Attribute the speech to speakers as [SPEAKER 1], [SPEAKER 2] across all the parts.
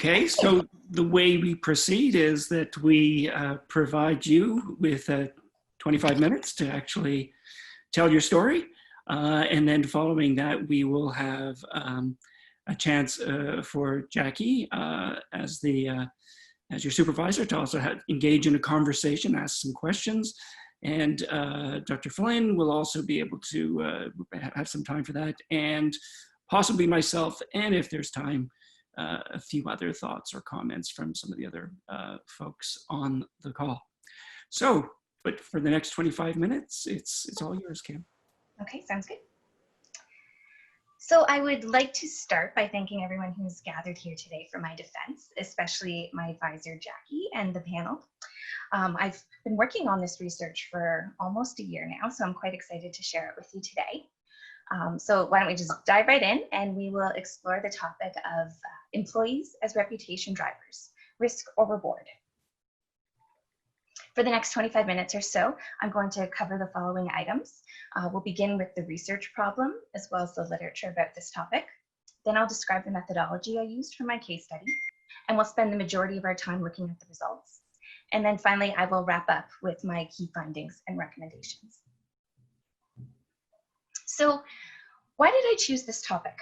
[SPEAKER 1] Okay, so the way we proceed is that we provide you with 25 minutes to actually tell your story. And then following that, we will have a chance for Jackie as your supervisor to also engage in a conversation, ask some questions. And Dr. Flynn will also be able to have some time for that, and possibly myself, and if there's time, a few other thoughts or comments from some of the other folks on the call. So, but for the next 25 minutes, it's all yours, Kim.
[SPEAKER 2] Okay, sounds good. So I would like to start by thanking everyone who's gathered here today for my defense, especially my advisor, Jackie, and the panel. I've been working on this research for almost a year now, so I'm quite excited to share it with you today. So why don't we just dive right in, and we will explore the topic of employees as reputation drivers, risk or reward. For the next 25 minutes or so, I'm going to cover the following items. We'll begin with the research problem, as well as the literature about this topic. Then I'll describe the methodology I used for my case study, and we'll spend the majority of our time looking at the results. And then finally, I will wrap up with my key findings and recommendations. So why did I choose this topic?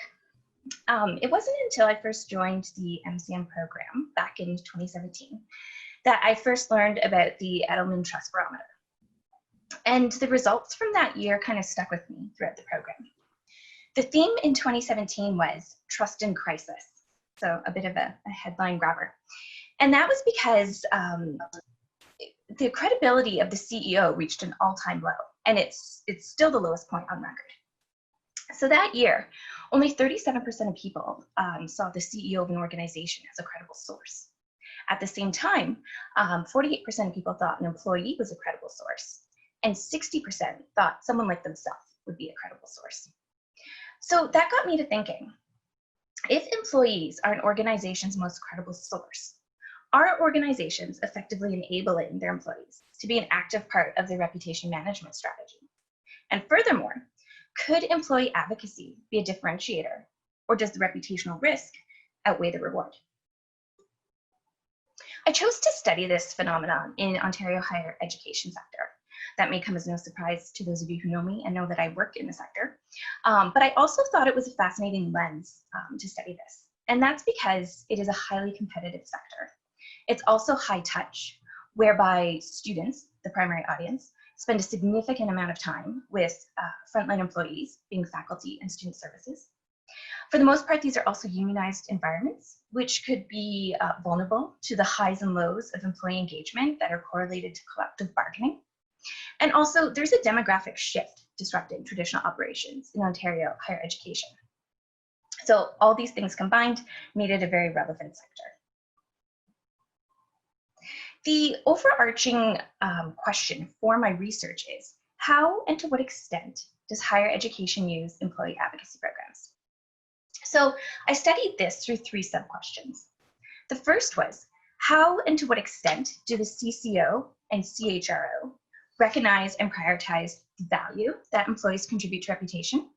[SPEAKER 2] It wasn't until I first joined the MCM program back in 2017 that I first learned about the Edelman Trust Barometer. And the results from that year kind of stuck with me throughout the program. The theme in 2017 was trust in crisis. So a bit of a headline grabber. And that was because the credibility of the CEO reached an all-time low, and it's still the lowest point on record. So that year, only 37% of people saw the CEO of an organization as a credible source. At the same time, 48% of people thought an employee was a credible source, and 60% thought someone like themselves would be a credible source. So that got me to thinking, if employees are an organization's most credible source, are organizations effectively enabling their employees to be an active part of their reputation management strategy? And furthermore, could employee advocacy be a differentiator, or does the reputational risk outweigh the reward? I chose to study this phenomenon in Ontario higher education sector. That may come as no surprise to those of you who know me and know that I work in the sector. But I also thought it was a fascinating lens to study this. And that's because it is a highly competitive sector. It's also high touch, whereby students, the primary audience, spend a significant amount of time with frontline employees, being faculty and student services. For the most part, these are also unionized environments, which could be vulnerable to the highs and lows of employee engagement that are correlated to collective bargaining. And also, there's a demographic shift disrupting traditional operations in Ontario higher education. So all these things combined made it a very relevant sector. The overarching question for my research is, how and to what extent does higher education use employee advocacy programs? So I studied this through 3 sub-questions. The first was, how and to what extent do the CCO and CHRO recognize and prioritize the value that employees contribute to reputation?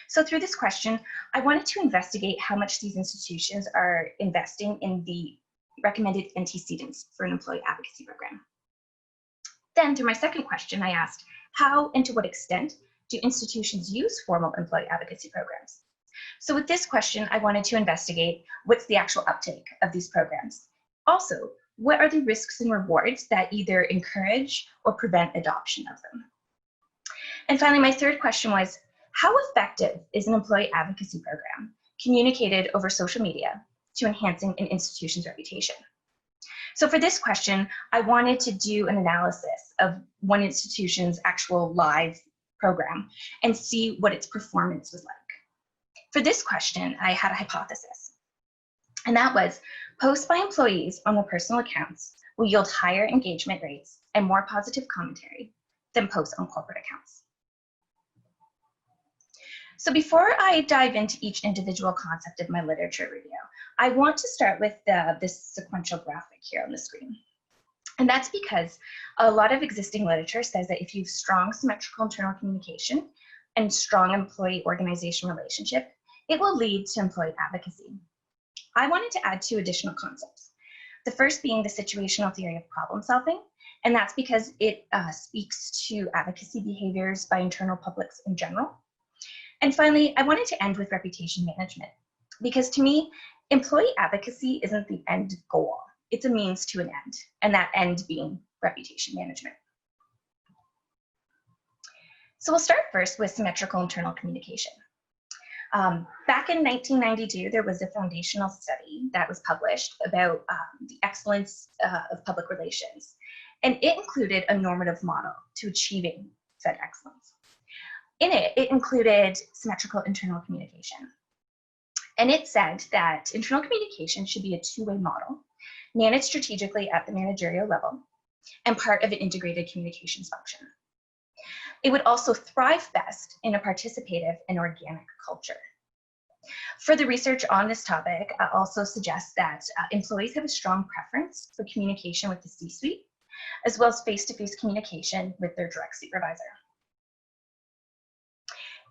[SPEAKER 2] So through this question, I wanted to investigate how much these institutions are investing in the recommended antecedents for an employee advocacy program. Then through my second question, I asked, how and to what extent do institutions use formal employee advocacy programs? So with this question, I wanted to investigate what's the actual uptake of these programs. Also, what are the risks and rewards that either encourage or prevent adoption of them? And finally, my third question was, how effective is an employee advocacy program communicated over social media to enhancing an institution's reputation? So for this question, I wanted to do an analysis of one institution's actual live program and see what its performance was like. For this question, I had a hypothesis, and that was posts by employees on their personal accounts will yield higher engagement rates and more positive commentary than posts on corporate accounts. So before I dive into each individual concept of my literature review, I want to start with this sequential graphic here on the screen. And that's because a lot of existing literature says that if you have strong symmetrical internal communication and strong employee organization relationship, it will lead to employee advocacy. I wanted to add two additional concepts. The first being the situational theory of problem solving, and that's because it speaks to advocacy behaviors by internal publics in general. And finally, I wanted to end with reputation management, because to me, employee advocacy isn't the end goal. It's a means to an end, and that end being reputation management. So we'll start first with symmetrical internal communication. Back in 1992, there was a foundational study that was published about the excellence of public relations, and it included a normative model to achieving said excellence. In it, it included symmetrical internal communication. And it said that internal communication should be a two-way model, managed strategically at the managerial level, and part of an integrated communications function. It would also thrive best in a participative and organic culture. Further research on this topic also suggests that employees have a strong preference for communication with the C-suite, as well as face-to-face communication with their direct supervisor.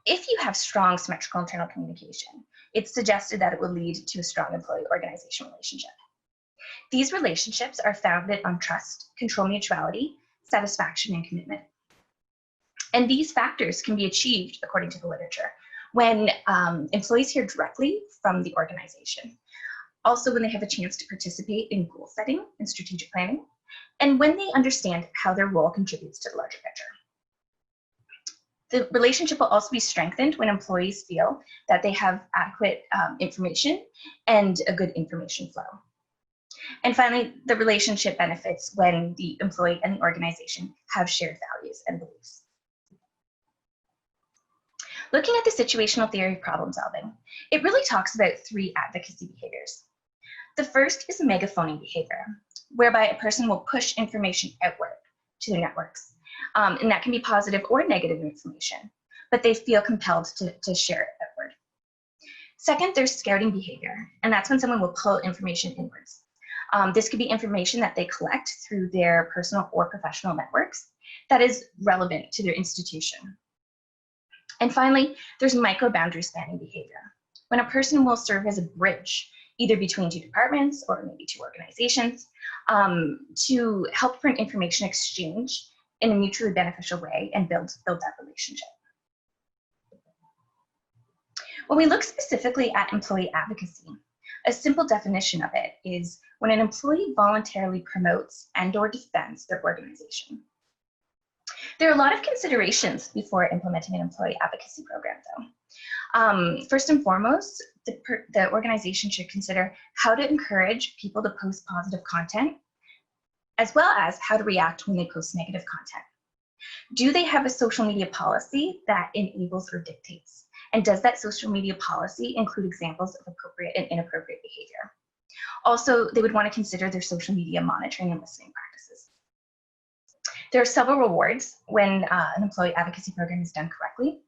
[SPEAKER 2] If you have strong symmetrical internal communication, it's suggested that it will lead to a strong employee-organization relationship. These relationships are founded on trust, control mutuality, satisfaction, and commitment. And these factors can be achieved, according to the literature, when employees hear directly from the organization, also when they have a chance to participate in goal setting and strategic planning, and when they understand how their role contributes to the larger picture. The relationship will also be strengthened when employees feel that they have adequate information and a good information flow. And finally, the relationship benefits when the employee and the organization have shared values and beliefs. Looking at the situational theory of problem solving, it really talks about three advocacy behaviors. The first is megaphoning behavior, whereby a person will push information outward to their networks. And that can be positive or negative information, but they feel compelled to share it outward. Second, there's scouting behavior, and that's when someone will pull information inwards. This could be information that they collect through their personal or professional networks that is relevant to their institution. And finally, there's micro-boundary spanning behavior, when a person will serve as a bridge, either between two departments or maybe two organizations, to help for an information exchange in a mutually beneficial way and build that relationship. When we look specifically at employee advocacy, a simple definition of it is when an employee voluntarily promotes and/or defends their organization. There are a lot of considerations before implementing an employee advocacy program, though. First and foremost, the organization should consider how to encourage people to post positive content, as well as how to react when they post negative content. Do they have a social media policy that enables or dictates? And does that social media policy include examples of appropriate and inappropriate behavior? Also, they would want to consider their social media monitoring and listening practices. There are several rewards when an employee advocacy program is done correctly.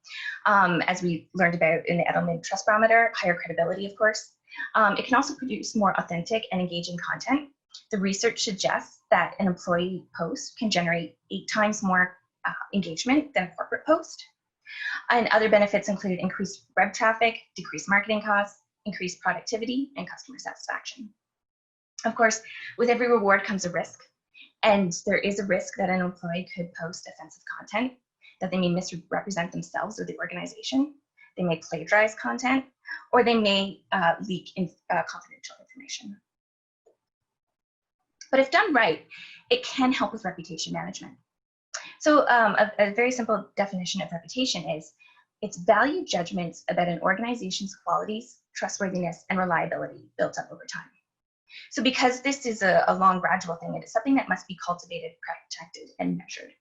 [SPEAKER 2] As we learned about in the Edelman Trust Barometer, higher credibility, of course. It can also produce more authentic and engaging content. The research suggests that an employee post can generate 8 times more engagement than a corporate post. And other benefits include increased web traffic, decreased marketing costs, increased productivity, and customer satisfaction. Of course, with every reward comes a risk. And there is a risk that an employee could post offensive content, that they may misrepresent themselves or the organization, they may plagiarize content, or they may leak confidential information. But if done right, it can help with reputation management. So a very simple definition of reputation is it's value judgments about an organization's qualities, trustworthiness, and reliability built up over time. So because this is a long, gradual thing, it is something that must be cultivated, protected, and measured.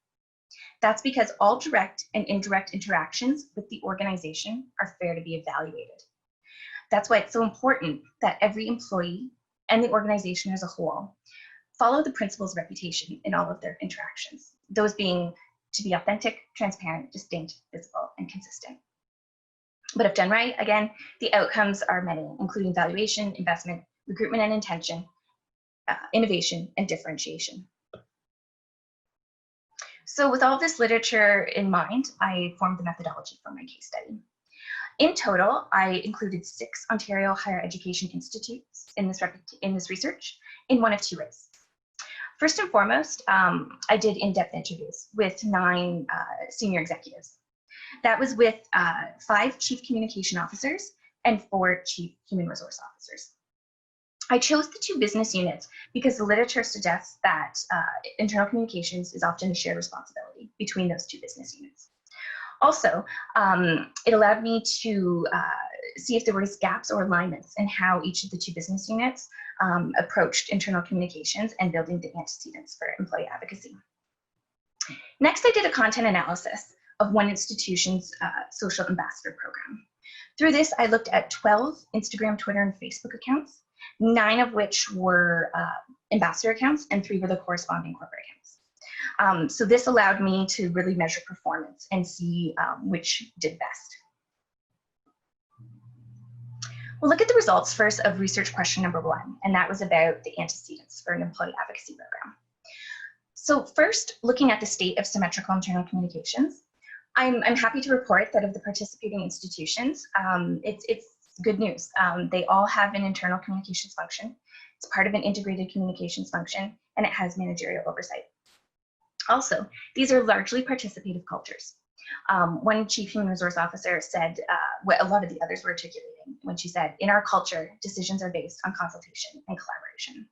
[SPEAKER 2] That's because all direct and indirect interactions with the organization are fair to be evaluated. That's why it's so important that every employee and the organization as a whole follow the principles of reputation in all of their interactions, those being to be authentic, transparent, distinct, visible, and consistent. But if done right, again, the outcomes are many, including valuation, investment, recruitment and intention, innovation, and differentiation. So with all this literature in mind, I formed the methodology for my case study. In total, I included 6 Ontario higher education institutes in this research in one of 2 ways. First and foremost, I did in-depth interviews with 9 senior executives. That was with 5 chief communication officers and 4 chief human resource officers. I chose the 2 business units because the literature suggests that internal communications is often a shared responsibility between those 2 business units. Also, it allowed me to see if there were gaps or alignments in how each of the 2 business units approached internal communications and building the antecedents for employee advocacy. Next, I did a content analysis of one institution's social ambassador program. Through this, I looked at 12 Instagram, Twitter, and Facebook accounts, 9 of which were ambassador accounts, and 3 were the corresponding corporate accounts. So this allowed me to really measure performance and see which did best. We'll look at the results first of research question number 1, and that was about the antecedents for an employee advocacy program. So first, looking at the state of symmetrical internal communications, I'm happy to report that of the participating institutions, it's good news. They all have an internal communications function. It's part of an integrated communications function, and it has managerial oversight. Also, these are largely participative cultures. One chief human resource officer said what a lot of the others were articulating when she said, in our culture, decisions are based on consultation and collaboration.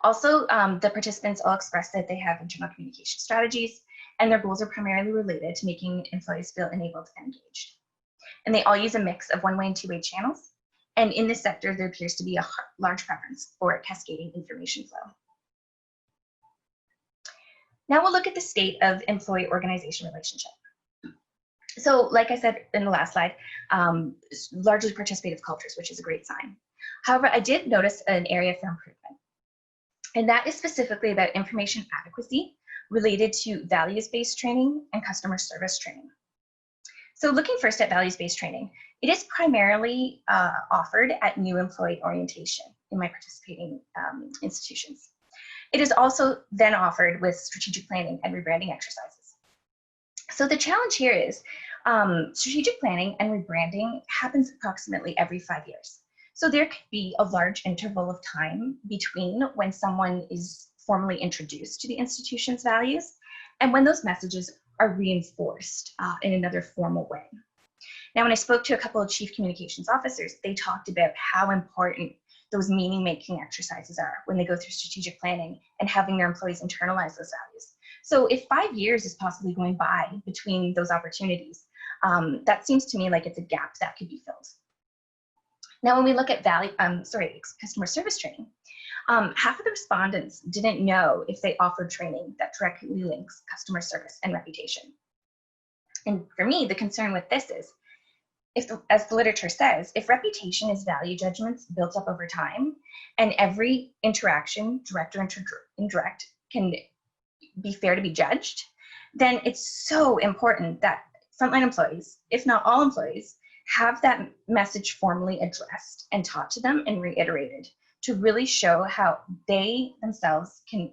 [SPEAKER 2] Also, the participants all expressed that they have internal communication strategies, and their goals are primarily related to making employees feel enabled and engaged. And they all use a mix of one-way and two-way channels. And in this sector, there appears to be a large preference for cascading information flow. Now we'll look at the state of employee-organization relationship. So like I said in the last slide, largely participative cultures, which is a great sign. However, I did notice an area for improvement. And that is specifically about information adequacy related to values-based training and customer service training. So looking first at values-based training, it is primarily offered at new employee orientation in my participating institutions. It is also then offered with strategic planning and rebranding exercises. So the challenge here is strategic planning and rebranding happens approximately every 5 years. So there could be a large interval of time between when someone is formally introduced to the institution's values and when those messages are reinforced in another formal way. Now, when I spoke to a couple of chief communications officers, they talked about how important those meaning-making exercises are when they go through strategic planning and having their employees internalize those values. So if 5 years is possibly going by between those opportunities, that seems to me like it's a gap that could be filled. Now, when we look at customer service training, half of the respondents didn't know if they offered training that directly links customer service and reputation. And for me, the concern with this is, as the literature says, if reputation is value judgments built up over time, and every interaction, direct or indirect, can be fair to be judged, then it's so important that frontline employees, if not all employees, have that message formally addressed and taught to them and reiterated to really show how they themselves can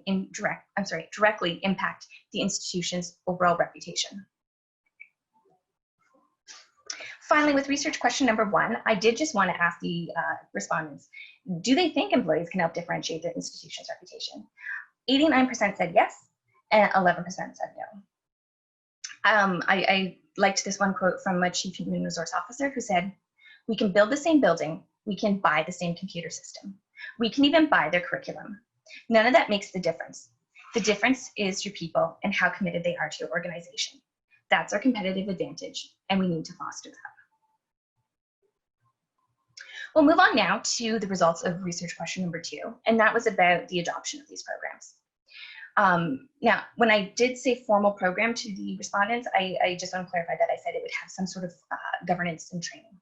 [SPEAKER 2] directly impact the institution's overall reputation. Finally, with research question number 1, I did just want to ask the respondents, do they think employees can help differentiate their institution's reputation? 89% said yes, and 11% said no. I liked this one quote from a chief human resource officer who said, "We can build the same building, we can buy the same computer system. We can even buy their curriculum. None of that makes the difference. The difference is your people and how committed they are to your organization. That's our competitive advantage, and we need to foster that." We'll move on now to the results of research question number 2, and that was about the adoption of these programs. Now, when I did say formal program to the respondents, I just want to clarify that I said it would have some sort of governance and training.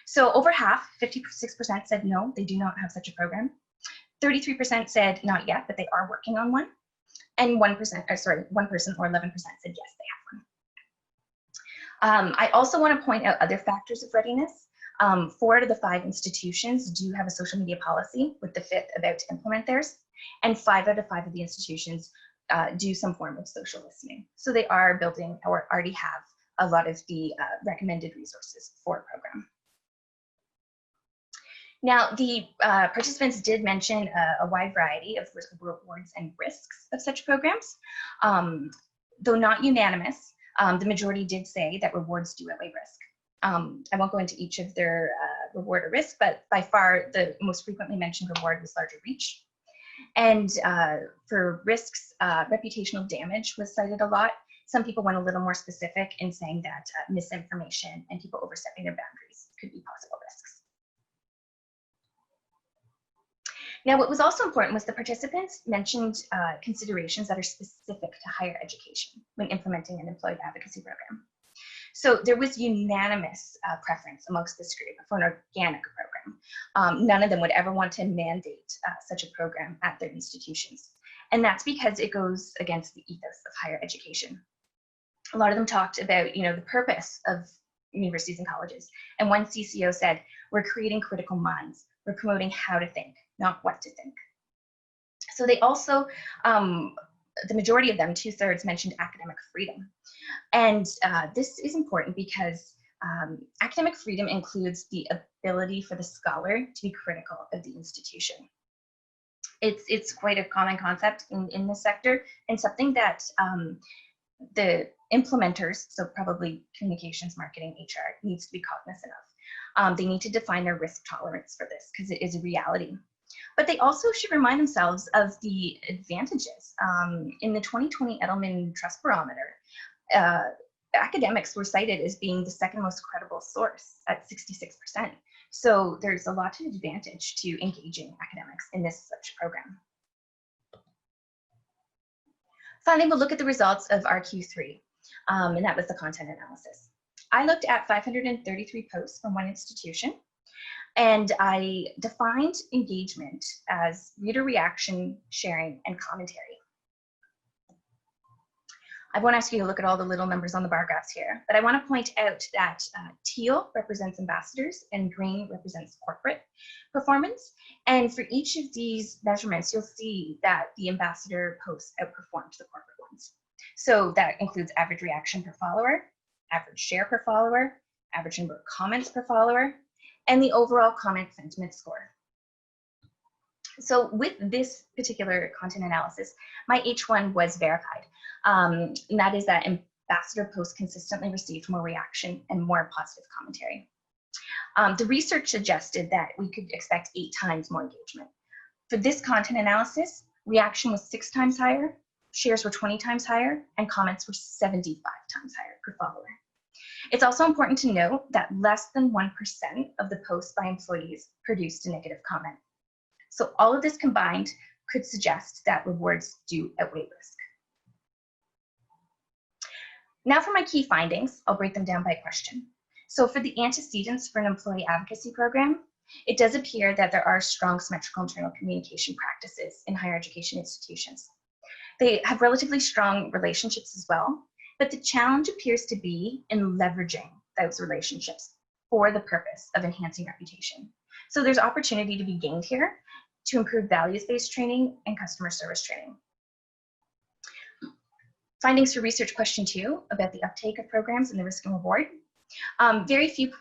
[SPEAKER 2] So over half, 56% said no, they do not have such a program. 33% said not yet, but they are working on one. And 1% or 11% said yes, they have one. I also want to point out other factors of readiness. 4 out of the 5 institutions do have a social media policy, with the 5th about to implement theirs. And 5 out of 5 of the institutions do some form of social listening. So they are building or already have a lot of the recommended resources for a program. Now, the participants did mention a wide variety of rewards and risks of such programs. Though not unanimous, the majority did say that rewards do outweigh risk. I won't go into each of their reward or risk, but by far the most frequently mentioned reward was larger reach. And for risks, reputational damage was cited a lot. Some people went a little more specific in saying that misinformation and people overstepping their boundaries could be possible risks. Now, what was also important was the participants mentioned considerations that are specific to higher education when implementing an employee advocacy program. So there was unanimous preference amongst this group for an organic program. None of them would ever want to mandate such a program at their institutions. And that's because it goes against the ethos of higher education. A lot of them talked about, the purpose of universities and colleges. And one CCO said, we're creating critical minds. We're promoting how to think, not what to think. So they also, the majority of them, 2/3, mentioned academic freedom. And this is important because academic freedom includes the ability for the scholar to be critical of the institution. It's quite a common concept in this sector, and something that the implementers, so probably communications, marketing, HR, needs to be cognizant of. They need to define their risk tolerance for this because it is a reality. But they also should remind themselves of the advantages. In the 2020 Edelman Trust Barometer, academics were cited as being the second most credible source at 66%. So there's a lot of advantage to engaging academics in this such program. Finally, we'll look at the results of our Q3, and that was the content analysis. I looked at 533 posts from one institution, and I defined engagement as reader reaction, sharing, and commentary. I won't ask you to look at all the little numbers on the bar graphs here, but I want to point out that teal represents ambassadors and green represents corporate performance. And for each of these measurements, you'll see that the ambassador posts outperformed the corporate ones. So that includes average reaction per follower, average share per follower, average number of comments per follower, and the overall comment sentiment score. So with this particular content analysis, my H1 was verified. And that is that ambassador posts consistently received more reaction and more positive commentary. The research suggested that we could expect 8 times more engagement. For this content analysis, reaction was 6 times higher, shares were 20 times higher, and comments were 75 times higher per follower. It's also important to note that less than 1% of the posts by employees produced a negative comment. So all of this combined could suggest that rewards do outweigh risk. Now for my key findings, I'll break them down by question. So for the antecedents for an employee advocacy program, it does appear that there are strong symmetrical internal communication practices in higher education institutions. They have relatively strong relationships as well, but the challenge appears to be in leveraging those relationships for the purpose of enhancing reputation. So there's opportunity to be gained here to improve values-based training and customer service training. Findings for research question 2 about the uptake of programs and the risk and reward. Very few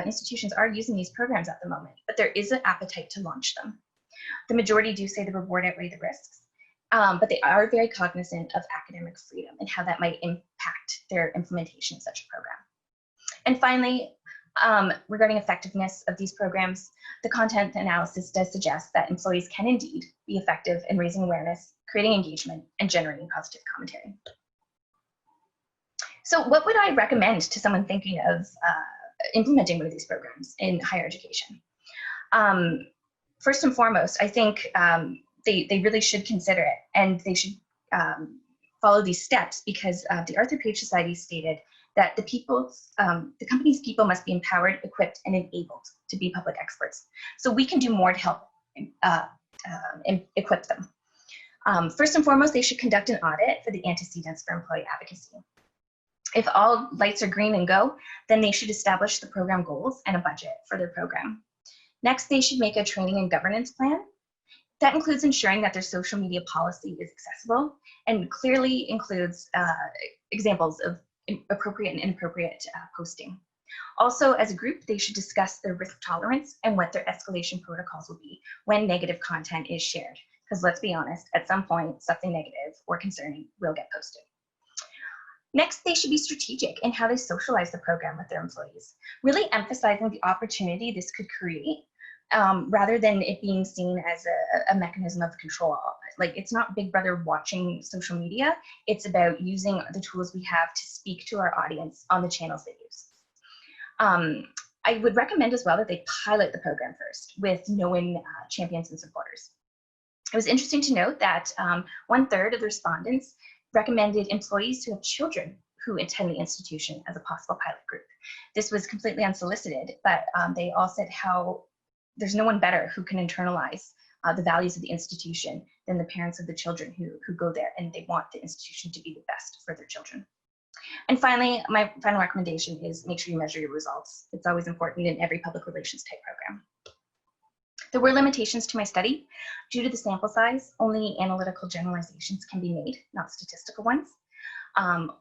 [SPEAKER 2] institutions are using these programs at the moment, but there is an appetite to launch them. The majority do say the reward outweigh the risks, but they are very cognizant of academic freedom and how that might impact their implementation of such a program. And finally, regarding effectiveness of these programs, the content analysis does suggest that employees can indeed be effective in raising awareness, creating engagement, and generating positive commentary. So what would I recommend to someone thinking of implementing one of these programs in higher education? First and foremost, I think they really should consider it, and they should follow these steps because the Arthur Page Society stated that the company's people must be empowered, equipped, and enabled to be public experts. So we can do more to help equip them. First and foremost, they should conduct an audit for the antecedents for employee advocacy. If all lights are green and go, then they should establish the program goals and a budget for their program. Next, they should make a training and governance plan. That includes ensuring that their social media policy is accessible and clearly includes examples of appropriate and inappropriate posting. Also, as a group, they should discuss their risk tolerance and what their escalation protocols will be when negative content is shared. Because let's be honest, at some point, something negative or concerning will get posted. Next, they should be strategic in how they socialize the program with their employees, really emphasizing the opportunity this could create rather than it being seen as a mechanism of control. Like, it's not Big Brother watching social media. It's about using the tools we have to speak to our audience on the channels they use. I would recommend as well that they pilot the program first with known champions and supporters. It was interesting to note that 1/3 of the respondents recommended employees who have children who attend the institution as a possible pilot group. This was completely unsolicited, but they all said how there's no one better who can internalize the values of the institution than the parents of the children who go there, and they want the institution to be the best for their children. And finally, my final recommendation is make sure you measure your results. It's always important in every public relations type program. There were limitations to my study. Due to the sample size, only analytical generalizations can be made, not statistical ones.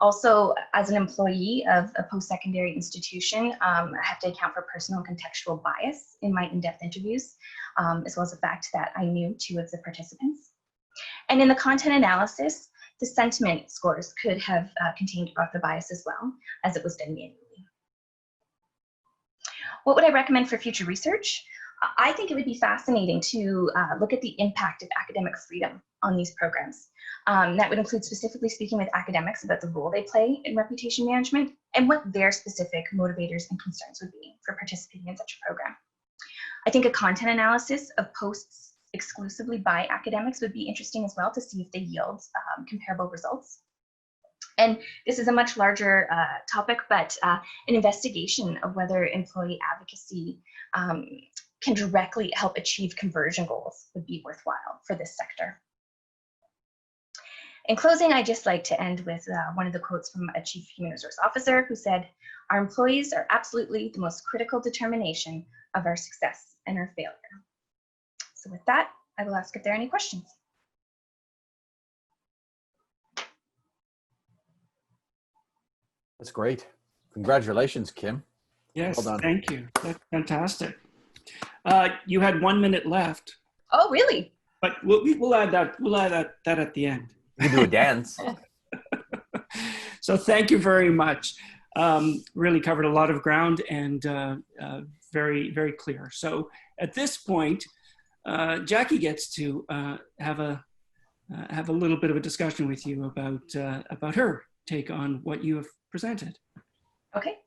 [SPEAKER 2] Also, as an employee of a post-secondary institution, I have to account for personal and contextual bias in my in-depth interviews, as well as the fact that I knew 2 of the participants. And in the content analysis, the sentiment scores could have contained the bias as well, as it was done manually. What would I recommend for future research? I think it would be fascinating to look at the impact of academic freedom on these programs. That would include specifically speaking with academics about the role they play in reputation management and what their specific motivators and concerns would be for participating in such a program. I think a content analysis of posts exclusively by academics would be interesting as well to see if they yield comparable results. And this is a much larger topic, but an investigation of whether employee advocacy can directly help achieve conversion goals would be worthwhile for this sector. In closing, I'd just like to end with one of the quotes from a chief human resource officer who said, "Our employees are absolutely the most critical determination of our success and our failure." So with that, I will ask if there are any questions.
[SPEAKER 3] That's great. Congratulations, Kim.
[SPEAKER 1] Yes,
[SPEAKER 3] Well done.
[SPEAKER 1] thank you. That's fantastic. You had 1 minute left.
[SPEAKER 2] Oh, really?
[SPEAKER 1] But we'll add that. We'll add that at the end.
[SPEAKER 3] You can do a dance.
[SPEAKER 1] So thank you very much. Really covered a lot of ground and very, very clear. So at this point, Jackie gets to have a little bit of a discussion with you about her take on what you have presented.
[SPEAKER 2] Okay.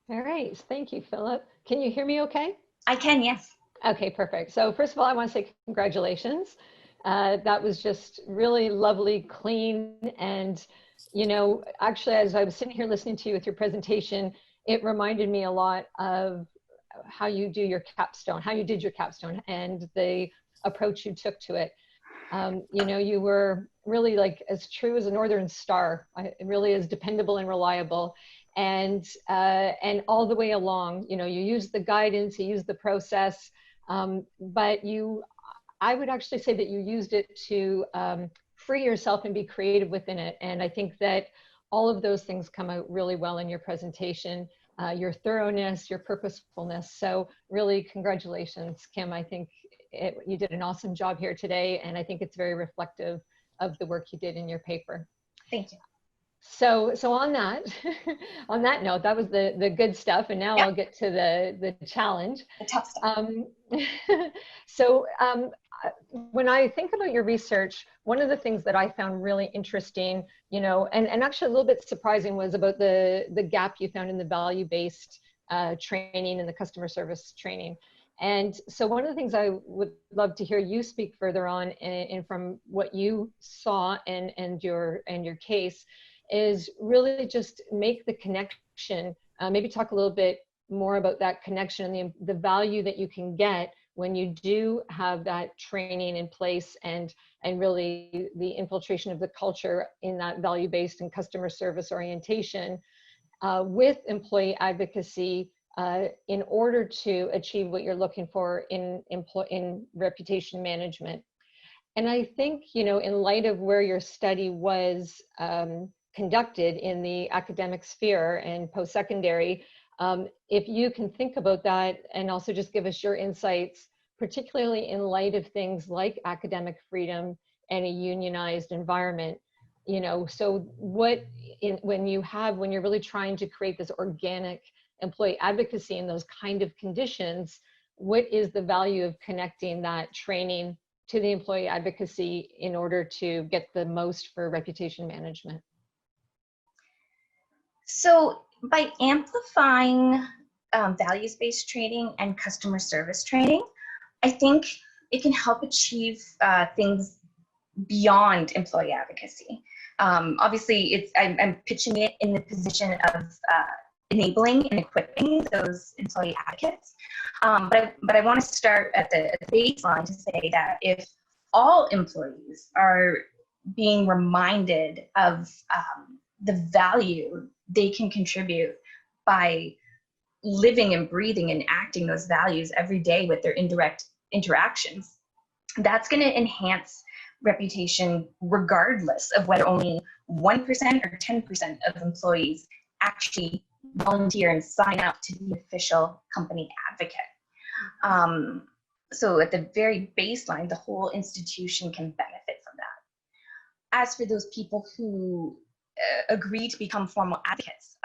[SPEAKER 4] All right. Thank you, Philip. Can you hear me okay?
[SPEAKER 2] I can, yes.
[SPEAKER 4] Okay, perfect. So first of all, I want to say congratulations. That was just really lovely, clean, and, you know, actually, as I was sitting here listening to you with your presentation, it reminded me a lot of how you do your capstone, how you did your capstone, and the approach you took to it. You know, you were really like as true as a northern star, really as dependable and reliable. And all the way along, you know, you use the guidance, you use the process, but I would actually say that you used it to free yourself and be creative within it. And I think that all of those things come out really well in your presentation, your thoroughness, your purposefulness. So really, congratulations, Kim. I think you did an awesome job here today, and I think it's very reflective of the work you did in your paper.
[SPEAKER 2] Thank you.
[SPEAKER 4] So on that, on that note, that was the good stuff, and now I'll get to the challenge.
[SPEAKER 2] The tough stuff.
[SPEAKER 4] So when I think about your research, one of the things that I found really interesting, you know, and actually a little bit surprising, was about the gap you found in the value-based training and the customer service training. And so one of the things I would love to hear you speak further on, and from what you saw and your case, is really just make the connection, maybe talk a little bit more about that connection and the value that you can get when you do have that training in place, and really the infiltration of the culture in that value-based and customer service orientation with employee advocacy in order to achieve what you're looking for in reputation management. And I think, you know, in light of where your study was conducted in the academic sphere and post-secondary. If you can think about that and also just give us your insights, particularly in light of things like academic freedom and a unionized environment, you know, so what, when you're really trying to create this organic employee advocacy in those kind of conditions, what is the value of connecting that training to the employee advocacy in order to get the most for reputation management?
[SPEAKER 2] So by amplifying values-based training and customer service training, I think it can help achieve things beyond employee advocacy. Obviously, I'm pitching it in the position of enabling and equipping those employee advocates. But I want to start at the baseline to say that if all employees are being reminded of the value they can contribute by living and breathing and acting those values every day with their indirect interactions, that's going to enhance reputation regardless of whether only 1% or 10% of employees actually volunteer and sign up to be official company advocate. So at the very baseline, the whole institution can benefit from that. As for those people who agree to become formal advocates,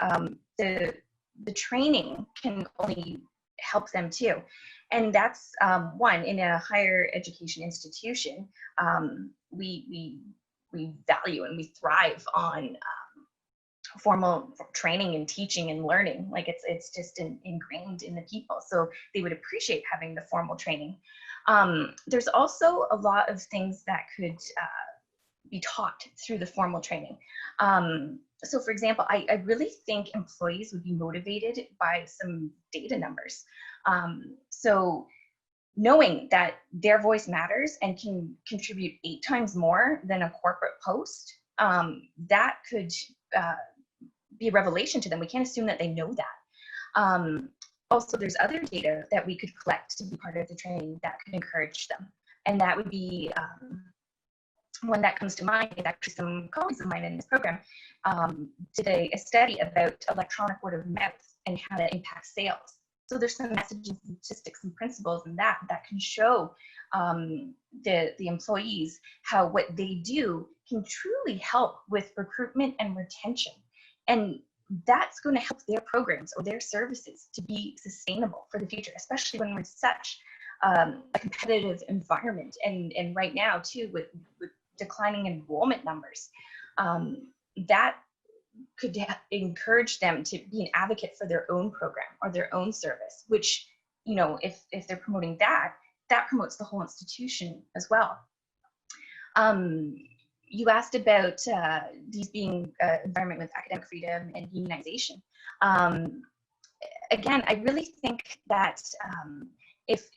[SPEAKER 2] the training can only help them too. And that's one, in a higher education institution, we value and we thrive on formal training and teaching and learning. Like it's just ingrained in the people. So they would appreciate having the formal training. There's also a lot of things that could be taught through the formal training. So for example, I really think employees would be motivated by some data numbers. So knowing that their voice matters and can contribute 8 times more than a corporate post, that could be a revelation to them. We can't assume that they know that. Also, there's other data that we could collect to be part of the training that could encourage them. And that would be, one that comes to mind is actually some colleagues of mine in this program did a study about electronic word of mouth and how that impacts sales. So there's some messages, statistics, and principles in that can show the employees how what they do can truly help with recruitment and retention. And that's going to help their programs or their services to be sustainable for the future, especially when we're in such a competitive environment. And right now, too, with declining enrollment numbers, that could encourage them to be an advocate for their own program or their own service, which, you know, if they're promoting that promotes the whole institution as well. You asked about these being environment with academic freedom and unionization. Again, I really think that if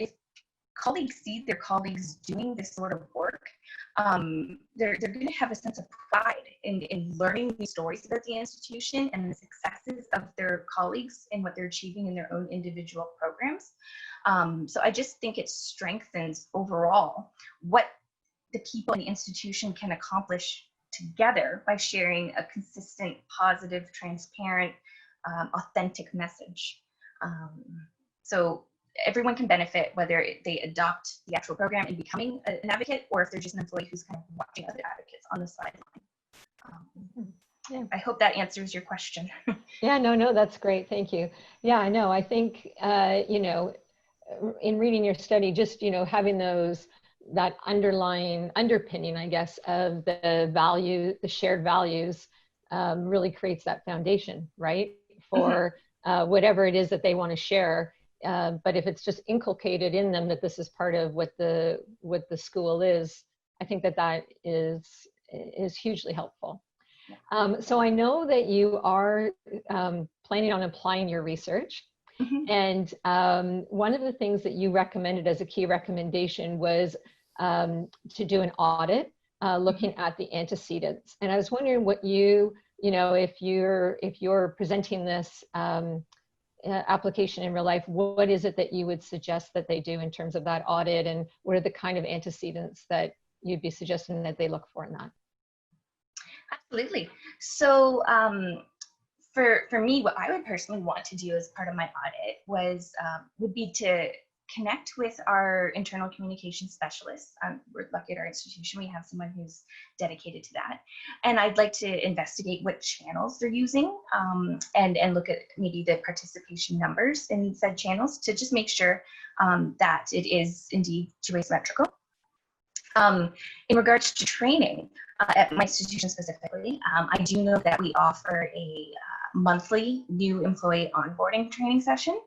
[SPEAKER 2] colleagues see their colleagues doing this sort of work, they're going to have a sense of pride in learning these stories about the institution and the successes of their colleagues and what they're achieving in their own individual programs. So I just think it strengthens overall what the people in the institution can accomplish together by sharing a consistent, positive, transparent, authentic message. So everyone can benefit, whether they adopt the actual program and becoming an advocate, or if they're just an employee who's kind of watching other advocates on the sideline.
[SPEAKER 4] Yeah.
[SPEAKER 2] I hope that answers your question.
[SPEAKER 4] Yeah, no, that's great. Thank you. Yeah, I know. I think, you know, in reading your study, just, you know, having that underpinning, I guess, of the value, the shared values, really creates that foundation, right? For whatever it is that they want to share. But if it's just inculcated in them that this is part of what the school is, I think that is hugely helpful. So I know that you are planning on applying your research. And one of the things that you recommended as a key recommendation was to do an audit looking at the antecedents. And I was wondering what you know, if you're presenting this application in real life, what is it that you would suggest that they do in terms of that audit, and what are the kind of antecedents that you'd be suggesting that they look for in that?
[SPEAKER 2] Absolutely. So for me, what I would personally want to do as part of my audit would be to connect with our internal communication specialists. We're lucky at our institution, we have someone who's dedicated to that. And I'd like to investigate what channels they're using, and look at maybe the participation numbers in said channels to just make sure that it is indeed two-way symmetrical. In regards to training, at my institution specifically, I do know that we offer a monthly new employee onboarding training session.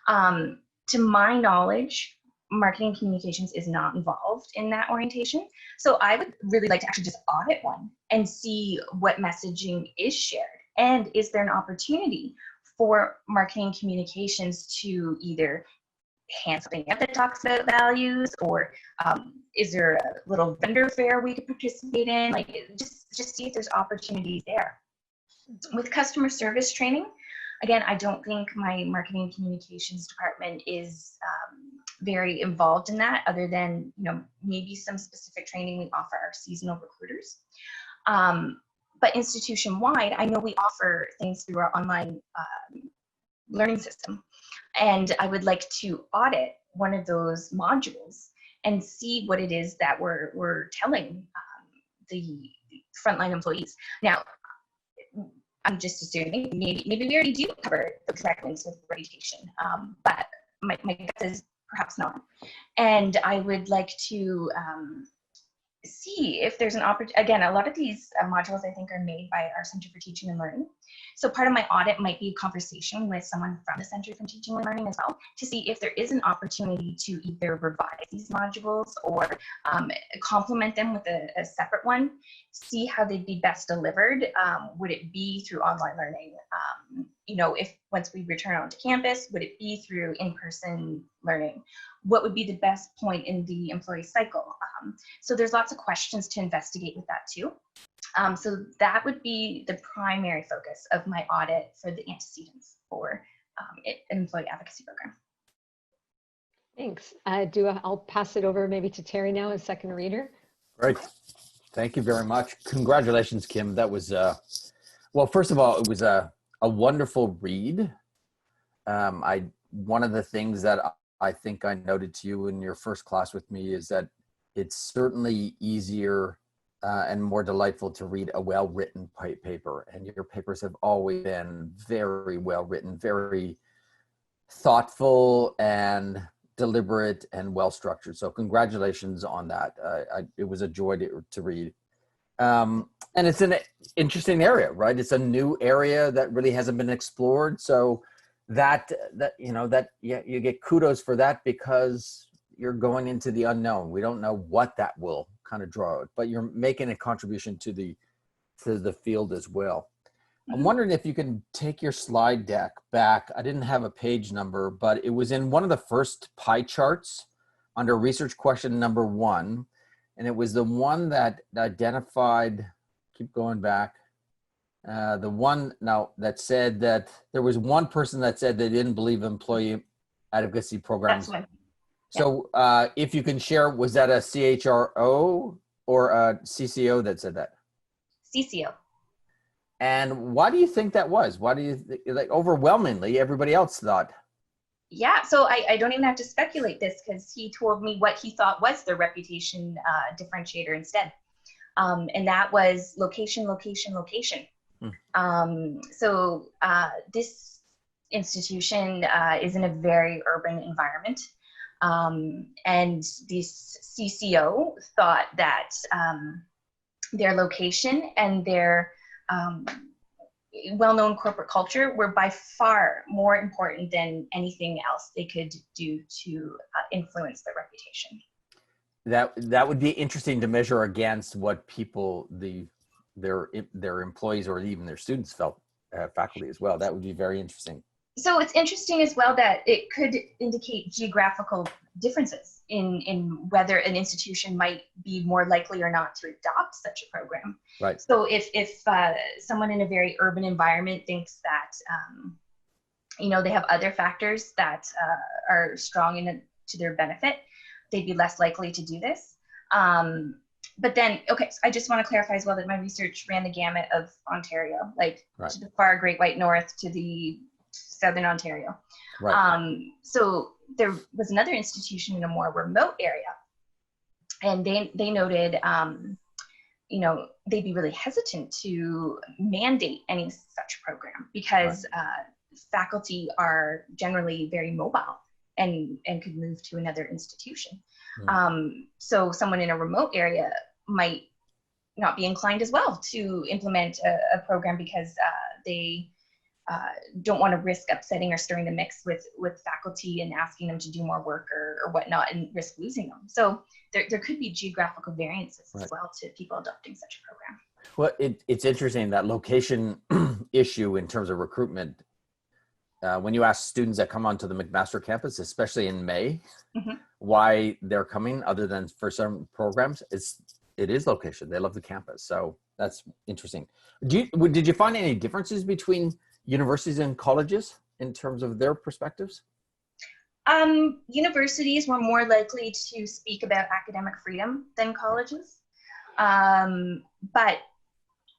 [SPEAKER 2] To my knowledge, marketing communications is not involved in that orientation. So I would really like to actually just audit one and see what messaging is shared. And is there an opportunity for marketing communications to either hand something up that talks about values, or is there a little vendor fair we could participate in? Like, just see if there's opportunities there. With customer service training, again, I don't think my marketing communications department is very involved in that, other than maybe some specific training we offer our seasonal recruiters. But institution-wide, I know we offer things through our online learning system. And I would like to audit one of those modules and see what it is that we're telling the frontline employees. Now, I'm just assuming maybe we already do cover the correct links with reputation, but my guess is perhaps not. And I would like to see if there's an opportunity. Again, a lot of these modules I think are made by our Center for Teaching and Learning. So part of my audit might be a conversation with someone from the Center for Teaching and Learning as well, to see if there is an opportunity to either revise these modules or complement them with a separate one, see how they'd be best delivered. Would it be through online learning? If once we return onto campus, would it be through in-person learning? What would be the best point in the employee cycle? So there's lots of questions to investigate with that too. So that would be the primary focus of my audit for the antecedents for an employee advocacy program.
[SPEAKER 4] Thanks. I'll pass it over maybe to Terry now as second reader.
[SPEAKER 3] Great. Thank you very much. Congratulations, Kim. That was, well, first of all, it was a wonderful read. One of the things that I think I noted to you in your first class with me is that it's certainly easier and more delightful to read a well-written paper. And your papers have always been very well written, very thoughtful and deliberate and well-structured. So congratulations on that. It was a joy to read. And it's an interesting area, right? It's a new area that really hasn't been explored. So you get kudos for that, because you're going into the unknown. We don't know what that will kind of draw out, but you're making a contribution to the field as well. I'm wondering if you can take your slide deck back. I didn't have a page number, but it was in one of the first pie charts under research question number 1. And it was the one that identified, keep going back, the one now that said that there was one person that said they didn't believe employee advocacy programs.
[SPEAKER 2] That's one.
[SPEAKER 3] So if you can share, was that a CHRO or a CCO that said that?
[SPEAKER 2] CCO.
[SPEAKER 3] And why do you think that was? Why do you think, like, overwhelmingly everybody else thought?
[SPEAKER 2] Yeah, so I don't even have to speculate this, because he told me what he thought was the reputation differentiator instead. And that was location, location, location. So this institution is in a very urban environment. And this CCO thought that their location and their well-known corporate culture were by far more important than anything else they could do to influence their reputation.
[SPEAKER 3] That would be interesting to measure against what people, their employees or even their students felt, faculty as well. That would be very interesting.
[SPEAKER 2] So it's interesting as well that it could indicate geographical differences in whether an institution might be more likely or not to adopt such a program.
[SPEAKER 3] Right.
[SPEAKER 2] So if someone in a very urban environment thinks that they have other factors that are strong to their benefit, they'd be less likely to do this. But then, okay, so I just want to clarify as well that my research ran the gamut of Ontario, like
[SPEAKER 3] Right.
[SPEAKER 2] to the far Great White North to the Southern Ontario.
[SPEAKER 3] Right.
[SPEAKER 2] So there was another institution in a more remote area, and they noted, you know, they'd be really hesitant to mandate any such program because faculty are generally very mobile and could move to another institution. So someone in a remote area might not be inclined as well to implement a program because they don't want to risk upsetting or stirring the mix with faculty and asking them to do more work or whatnot and risk losing them. So there could be geographical variances as well to people adopting such a program.
[SPEAKER 3] Well, it's interesting, that location issue in terms of recruitment. When you ask students that come onto the McMaster campus, especially in May, why they're coming other than for some programs, it is location. They love the campus. So that's interesting. Did you find any differences between universities and colleges in terms of their perspectives?
[SPEAKER 2] Universities were more likely to speak about academic freedom than colleges. But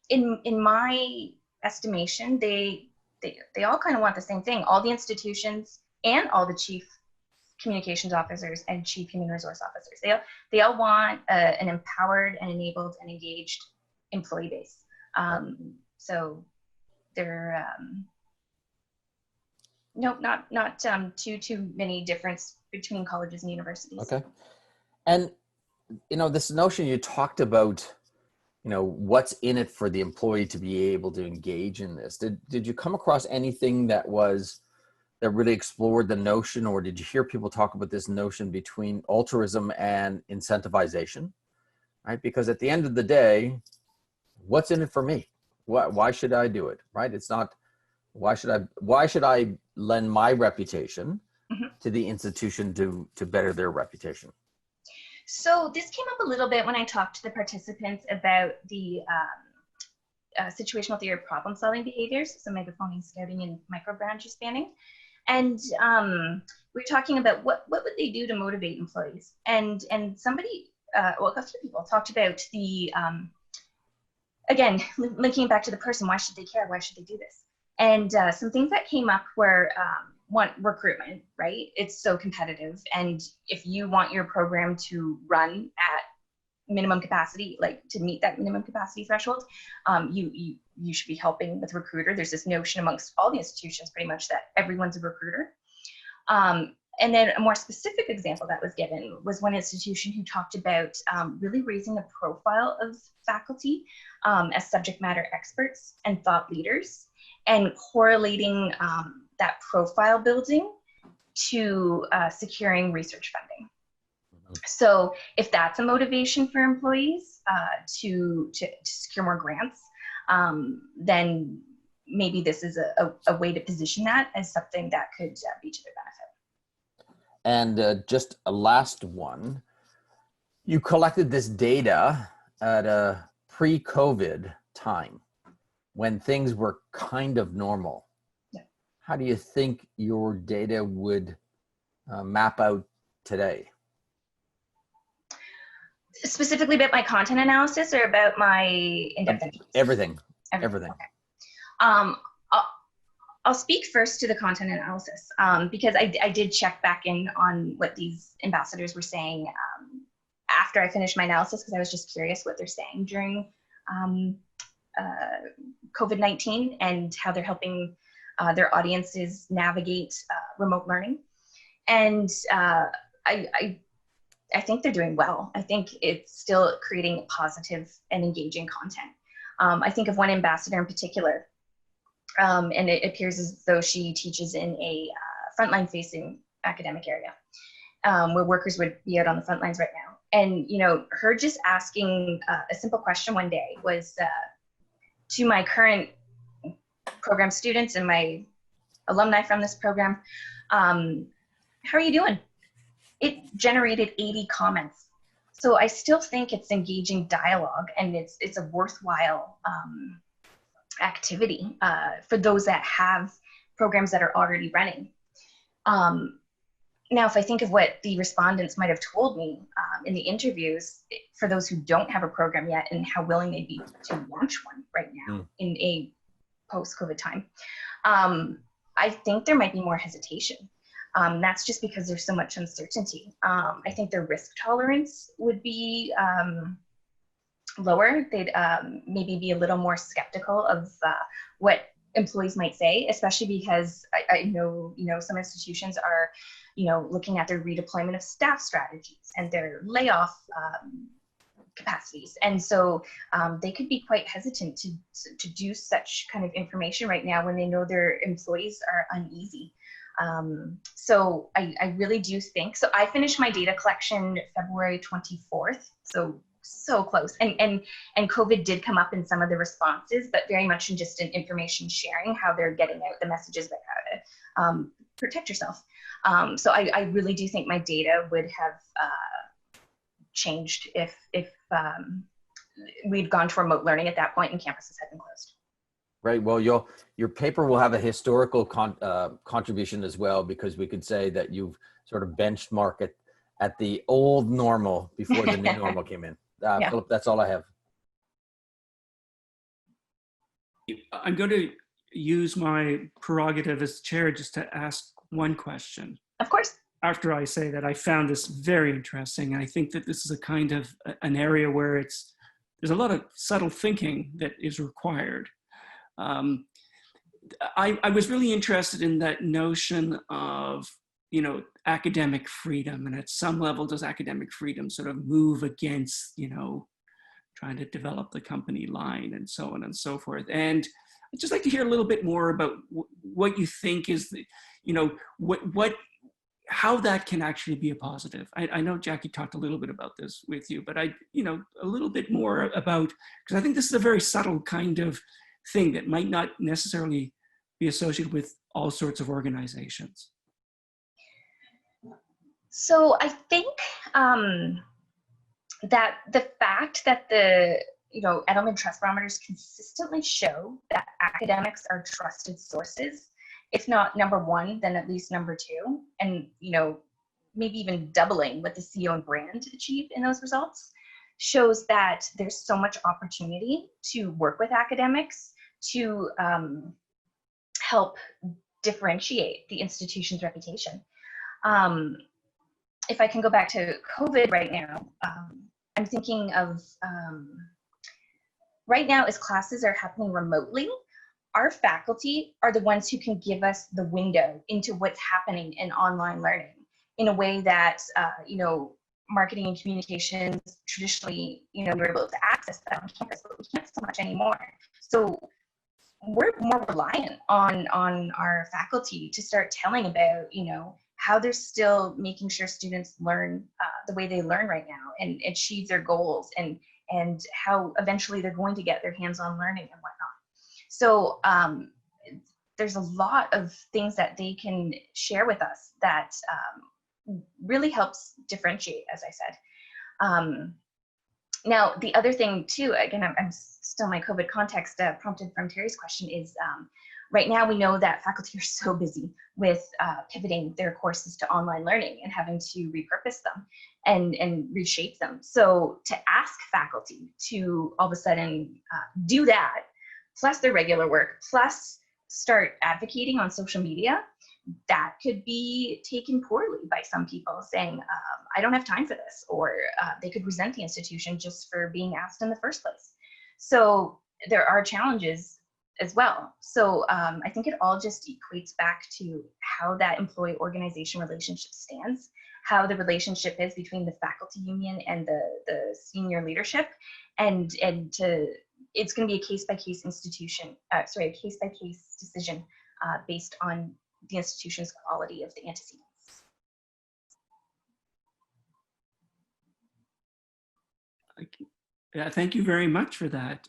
[SPEAKER 2] in my estimation, they all kind of want the same thing. All the institutions and all the chief communications officers and chief human resource officers, they all want an empowered and enabled and engaged employee base. So they're no, not too many difference between colleges and universities.
[SPEAKER 3] Okay. And you know, this notion you talked about, you know, what's in it for the employee to be able to engage in this. Did you come across anything that really explored the notion, or did you hear people talk about this notion between altruism and incentivization? Right? Because at the end of the day, what's in it for me? Why should I do it? Right? It's not, why should I lend my reputation to the institution to better their reputation?
[SPEAKER 2] So this came up a little bit when I talked to the participants about the situational theory of problem solving behaviors, so megaphoning, scouting, and microboundary spanning. And we were talking about what would they do to motivate employees. And somebody, well, a few people talked about the, again, linking back to the person, why should they care? Why should they do this? And some things that came up were, one, recruitment, right? It's so competitive. And if you want your program to run at minimum capacity, like to meet that minimum capacity threshold, you should be helping with recruiter. There's this notion amongst all the institutions pretty much that everyone's a recruiter. And then a more specific example that was given was one institution who talked about really raising the profile of faculty as subject matter experts and thought leaders, and correlating that profile building to securing research funding. So if that's a motivation for employees to secure more grants, then maybe this is a way to position that as something that could be to their benefit.
[SPEAKER 3] And just a last one, you collected this data at a pre-COVID time when things were kind of normal.
[SPEAKER 2] Yeah.
[SPEAKER 3] How do you think your data would map out today?
[SPEAKER 2] Specifically about my content analysis or about my in-depth analysis?
[SPEAKER 3] Everything.
[SPEAKER 2] Okay. I'll speak first to the content analysis because I did check back in on what these ambassadors were saying after I finished my analysis, because I was just curious what they're saying during COVID-19 and how they're helping their audiences navigate remote learning. And I think they're doing well. I think it's still creating positive and engaging content. I think of one ambassador in particular, and it appears as though she teaches in a frontline facing academic area where workers would be out on the front lines right now. And, you know, her just asking a simple question one day was to my current program students and my alumni from this program, how are you doing? It generated 80 comments. So I still think it's engaging dialogue, and it's a worthwhile activity for those that have programs that are already running. Now, if I think of what the respondents might have told me in the interviews, for those who don't have a program yet and how willing they'd be to launch one right now in a post-COVID time, I think there might be more hesitation. That's just because there's so much uncertainty. I think their risk tolerance would be lower. They'd maybe be a little more skeptical of what employees might say, especially because I know, some institutions are, looking at their redeployment of staff strategies and their layoff capacities. And so they could be quite hesitant to do such kind of information right now when they know their employees are uneasy. So I really do think, so I finished my data collection February 24th, so close. And COVID did come up in some of the responses, but very much in just in information sharing, how they're getting out the messages about how to protect yourself. So I really do think my data would have changed if we'd gone to remote learning at that point and campuses had been closed.
[SPEAKER 3] Right. Well, your paper will have a historical contribution as well, because we could say that you've sort of benchmarked it at the old normal before the new normal came in.
[SPEAKER 2] Yeah.
[SPEAKER 3] Philip, that's all I have.
[SPEAKER 1] I'm going to use my prerogative as chair just to ask one question.
[SPEAKER 2] Of course.
[SPEAKER 1] After I say that I found this very interesting. I think that this is a kind of an area where there's a lot of subtle thinking that is required. I was really interested in that notion of, academic freedom, and at some level does academic freedom sort of move against, trying to develop the company line and so on and so forth. And I'd just like to hear a little bit more about what you think is the, how that can actually be a positive. I know Jackie talked a little bit about this with you, but a little bit more about, because I think this is a very subtle kind of thing that might not necessarily be associated with all sorts of organizations.
[SPEAKER 2] So I think that the fact that the Edelman Trust Barometers consistently show that academics are trusted sources, if not number one, then at least number two, and maybe even doubling what the CEO and brand achieved in those results, shows that there's so much opportunity to work with academics to help differentiate the institution's reputation. If I can go back to COVID right now, I'm thinking of right now, as classes are happening remotely, our faculty are the ones who can give us the window into what's happening in online learning in a way that, marketing and communications traditionally, we were able to access that on campus, but we can't so much anymore. So we're more reliant on our faculty to start telling about, how they're still making sure students learn the way they learn right now and achieve their goals, and how eventually they're going to get their hands-on learning and whatnot. So there's a lot of things that they can share with us that really helps differentiate, as I said. Now, the other thing too, again, I'm still in my COVID context, prompted from Terry's question, is right now we know that faculty are so busy with pivoting their courses to online learning and having to repurpose them and reshape them. So to ask faculty to all of a sudden do that, plus their regular work, plus start advocating on social media, that could be taken poorly by some people, saying, I don't have time for this, or they could resent the institution just for being asked in the first place. So there are challenges as well. So I think it all just equates back to how that employee organization relationship stands, how the relationship is between the faculty union and the senior leadership, and it's going to be a case-by-case decision based on the institution's quality of the antecedents.
[SPEAKER 1] Thank you very much for that.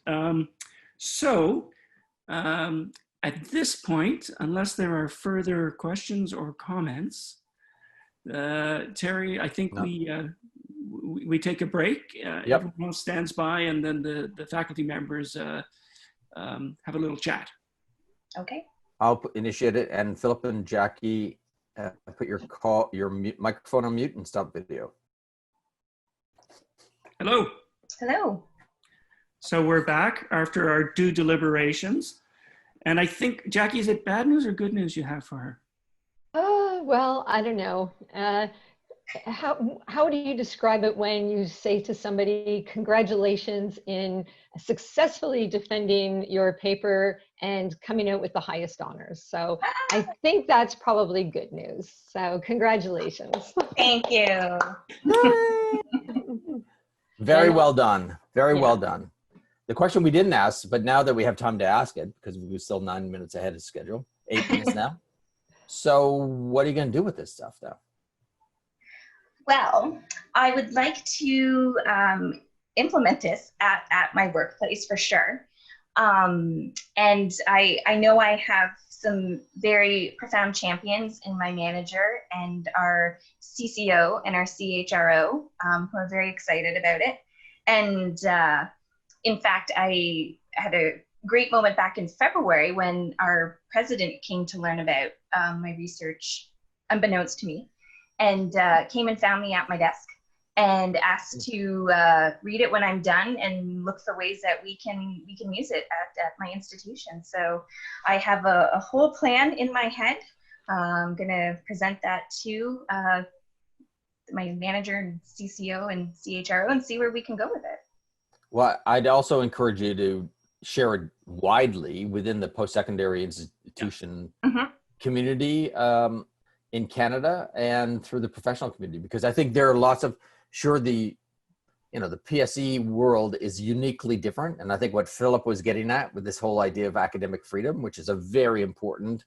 [SPEAKER 1] At this point, unless there are further questions or comments, Terry, I think
[SPEAKER 3] No.
[SPEAKER 1] we take a break.
[SPEAKER 3] Yep.
[SPEAKER 1] Everyone else stands by, and then the faculty members have a little chat.
[SPEAKER 2] Okay.
[SPEAKER 3] I'll initiate it, and Philip and Jackie put your microphone on mute and stop video.
[SPEAKER 1] Hello.
[SPEAKER 2] Hello.
[SPEAKER 1] So we're back after our due deliberations. And I think, Jackie, is it bad news or good news you have for her?
[SPEAKER 4] Well, I don't know. How do you describe it when you say to somebody, congratulations in successfully defending your paper and coming out with the highest honors? So I think that's probably good news. So congratulations.
[SPEAKER 2] Thank you.
[SPEAKER 3] Very well done. Very well done. The question we didn't ask, but now that we have time to ask it, because we're still 9 minutes ahead of schedule, 8 minutes now. So what are you going to do with this stuff, though?
[SPEAKER 2] Well, I would like to implement this at my workplace for sure. And I know I have some very profound champions in my manager and our CCO and our CHRO who are very excited about it. And in fact, I had a great moment back in February when our president came to learn about my research, unbeknownst to me, and came and found me at my desk and asked to read it when I'm done and look for ways that we can use it at my institution. So I have a whole plan in my head. I'm going to present that to my manager and CCO and CHRO and see where we can go with it.
[SPEAKER 3] Well, I'd also encourage you to share it widely within the post-secondary institution community in Canada and through the professional community, because I think there are lots of, the PSE world is uniquely different. And I think what Philip was getting at with this whole idea of academic freedom, which is a very important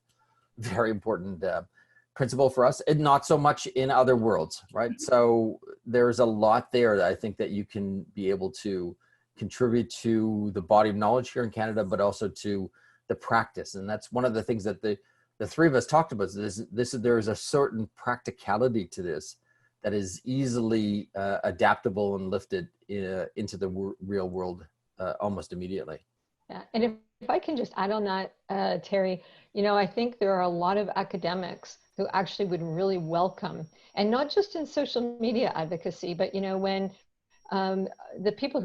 [SPEAKER 3] principle for us, and not so much in other worlds, right? So there's a lot there that I think that you can be able to contribute to the body of knowledge here in Canada, but also to the practice. And that's one of the things that the three of us talked about. There's a certain practicality to this that is easily adaptable and lifted into the real world almost immediately.
[SPEAKER 4] Yeah, and if I can just add on that, Terry, I think there are a lot of academics who actually would really welcome, and not just in social media advocacy, but when the people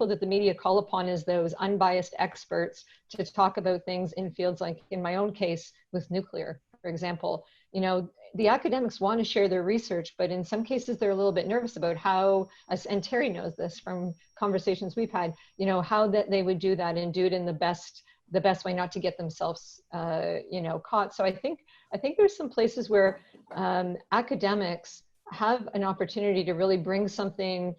[SPEAKER 4] that the media call upon as those unbiased experts to talk about things in fields like, in my own case, with nuclear, for example, the academics want to share their research, but in some cases they're a little bit nervous about how, and Terry knows this from conversations we've had, how that they would do that and do it in the best way, not to get themselves, caught. So I think there's some places where academics have an opportunity to really bring something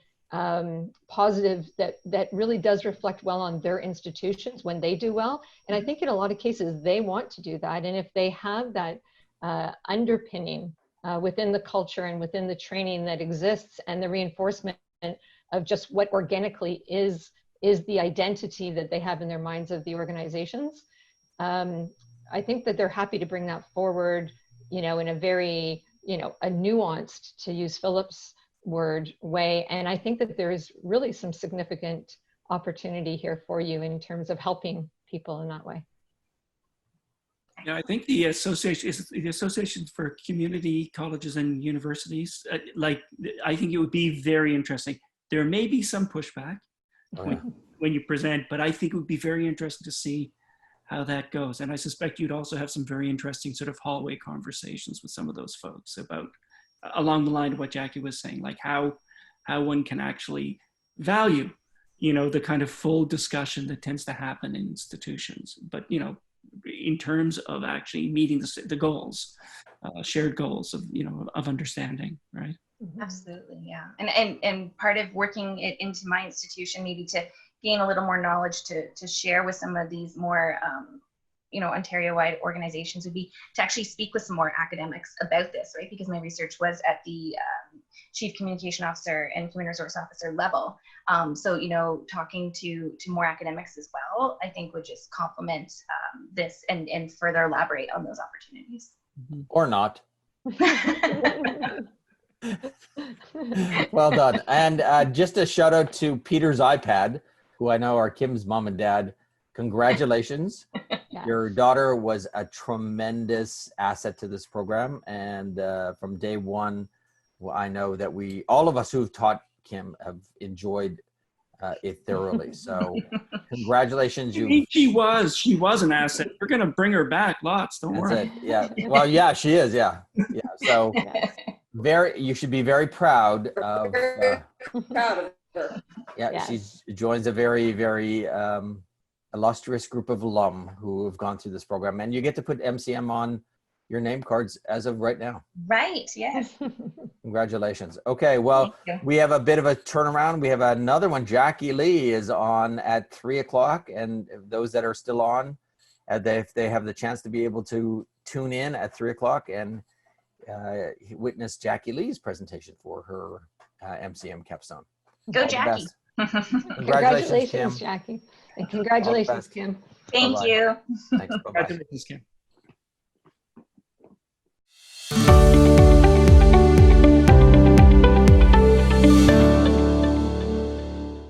[SPEAKER 4] positive that really does reflect well on their institutions when they do well. And I think in a lot of cases they want to do that. And if they have that underpinning within the culture and within the training that exists and the reinforcement of just what organically is the identity that they have in their minds of the organizations, I think that they're happy to bring that forward, in a very, a nuanced, to use Philip's word, way. And I think that there is really some significant opportunity here for you in terms of helping people in that way.
[SPEAKER 1] Yeah, I think the Association for Community Colleges and Universities, I think it would be very interesting. There may be some pushback when you present, but I think it would be very interesting to see how that goes. And I suspect you'd also have some very interesting sort of hallway conversations with some of those folks about, along the line of what Jackie was saying, like how one can actually value, the kind of full discussion that tends to happen in institutions, but, in terms of actually meeting the goals, shared goals of understanding, right?
[SPEAKER 2] Absolutely, yeah. And part of working it into my institution, maybe to gain a little more knowledge to share with some of these more, Ontario-wide organizations, would be to actually speak with some more academics about this, right? Because my research was at the Chief Communication Officer and Human Resource Officer level. So, talking to more academics as well, I think would just complement this and further elaborate on those opportunities.
[SPEAKER 3] Or not. Well done. And just a shout out to Peter's iPad, who I know are Kim's mom and dad. Congratulations.
[SPEAKER 4] Yeah,
[SPEAKER 3] Your daughter was a tremendous asset to this program. And from day one, well, I know that all of us who've taught Kim have enjoyed it thoroughly. So congratulations.
[SPEAKER 1] She was an asset. We're going to bring her back lots. Don't worry.
[SPEAKER 3] That's it. Yeah. Well, yeah, she is. Yeah. Yeah. So you should be very proud of,
[SPEAKER 5] Proud of her.
[SPEAKER 3] yeah,
[SPEAKER 4] Yes.
[SPEAKER 3] she joins a very, very illustrious group of alum who have gone through this program, and you get to put MCM on your name cards as of right now.
[SPEAKER 2] Right, yes.
[SPEAKER 3] Congratulations. Okay, well,
[SPEAKER 2] Thank you.
[SPEAKER 3] we have a bit of a turnaround. We have another one. Jackie Lee is on at 3 o'clock, and those that are still on, if they have the chance to be able to tune in at 3 o'clock and witness Jackie Lee's presentation for her MCM Capstone.
[SPEAKER 2] Go,
[SPEAKER 3] All the
[SPEAKER 2] Jackie.
[SPEAKER 3] best.
[SPEAKER 4] Congratulations,
[SPEAKER 3] Kim.
[SPEAKER 4] Jackie. And congratulations,
[SPEAKER 3] best.
[SPEAKER 4] Kim.
[SPEAKER 2] Thank
[SPEAKER 3] Bye-bye.
[SPEAKER 2] you.
[SPEAKER 3] Thanks. Bye-bye.
[SPEAKER 1] Congratulations, Kim.